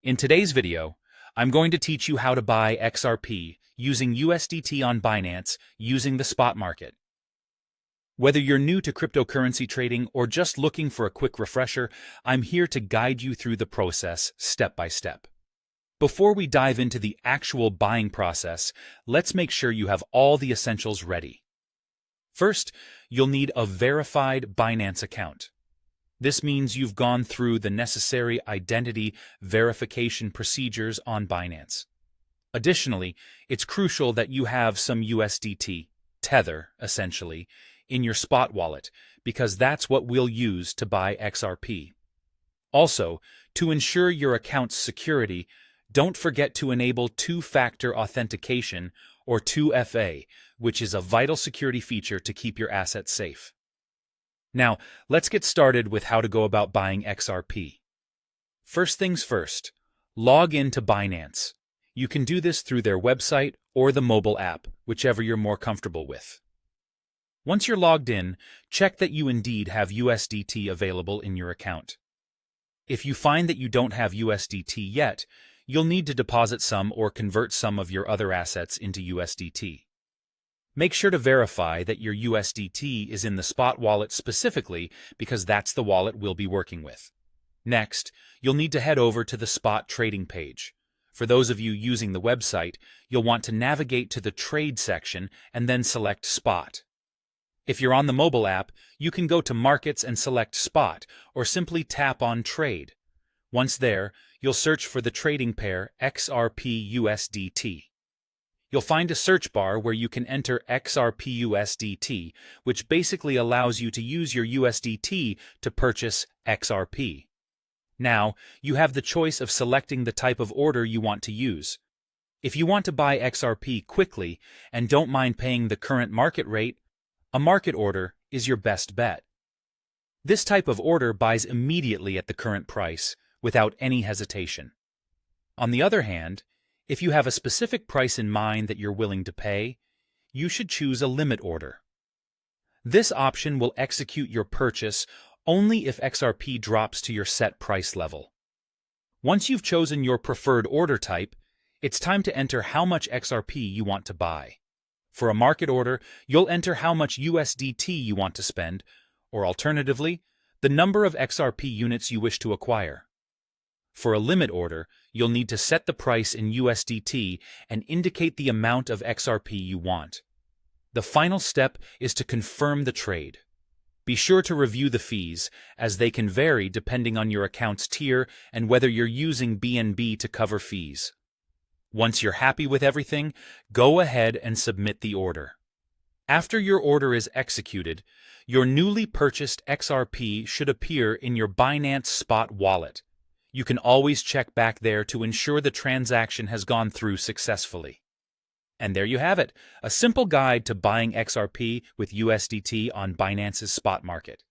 In today's video, I'm going to teach you how to buy XRP using USDT on Binance using the spot market. Whether you're new to cryptocurrency trading or just looking for a quick refresher, I'm here to guide you through the process step by step. Before we dive into the actual buying process, let's make sure you have all the essentials ready. First, you'll need a verified Binance account. This means you've gone through the necessary identity verification procedures on Binance. Additionally, it's crucial that you have some USDT, Tether, essentially, in your spot wallet, because that's what we'll use to buy XRP. Also, to ensure your account's security, don't forget to enable two-factor authentication, or 2FA, which is a vital security feature to keep your assets safe. Now, let's get started with how to go about buying XRP. First things first, log in to Binance. You can do this through their website or the mobile app, whichever you're more comfortable with. Once you're logged in, check that you indeed have USDT available in your account. If you find that you don't have USDT yet, you'll need to deposit some or convert some of your other assets into USDT. Make sure to verify that your USDT is in the spot wallet specifically because that's the wallet we'll be working with. Next, you'll need to head over to the spot trading page. For those of you using the website, you'll want to navigate to the trade section and then select spot. If you're on the mobile app, you can go to markets and select spot or simply tap on trade. Once there, you'll search for the trading pair XRP USDT. You'll find a search bar where you can enter XRP USDT, which basically allows you to use your USDT to purchase XRP. Now, you have the choice of selecting the type of order you want to use. If you want to buy XRP quickly and don't mind paying the current market rate, a market order is your best bet. This type of order buys immediately at the current price, without any hesitation. On the other hand, if you have a specific price in mind that you're willing to pay, you should choose a limit order. This option will execute your purchase only if XRP drops to your set price level. Once you've chosen your preferred order type, it's time to enter how much XRP you want to buy. For a market order, you'll enter how much USDT you want to spend, or alternatively, the number of XRP units you wish to acquire. For a limit order, you'll need to set the price in USDT and indicate the amount of XRP you want. The final step is to confirm the trade. Be sure to review the fees, as they can vary depending on your account's tier and whether you're using BNB to cover fees. Once you're happy with everything, go ahead and submit the order. After your order is executed, your newly purchased XRP should appear in your Binance Spot wallet. You can always check back there to ensure the transaction has gone through successfully. And there you have it, a simple guide to buying XRP with USDT on Binance's spot market.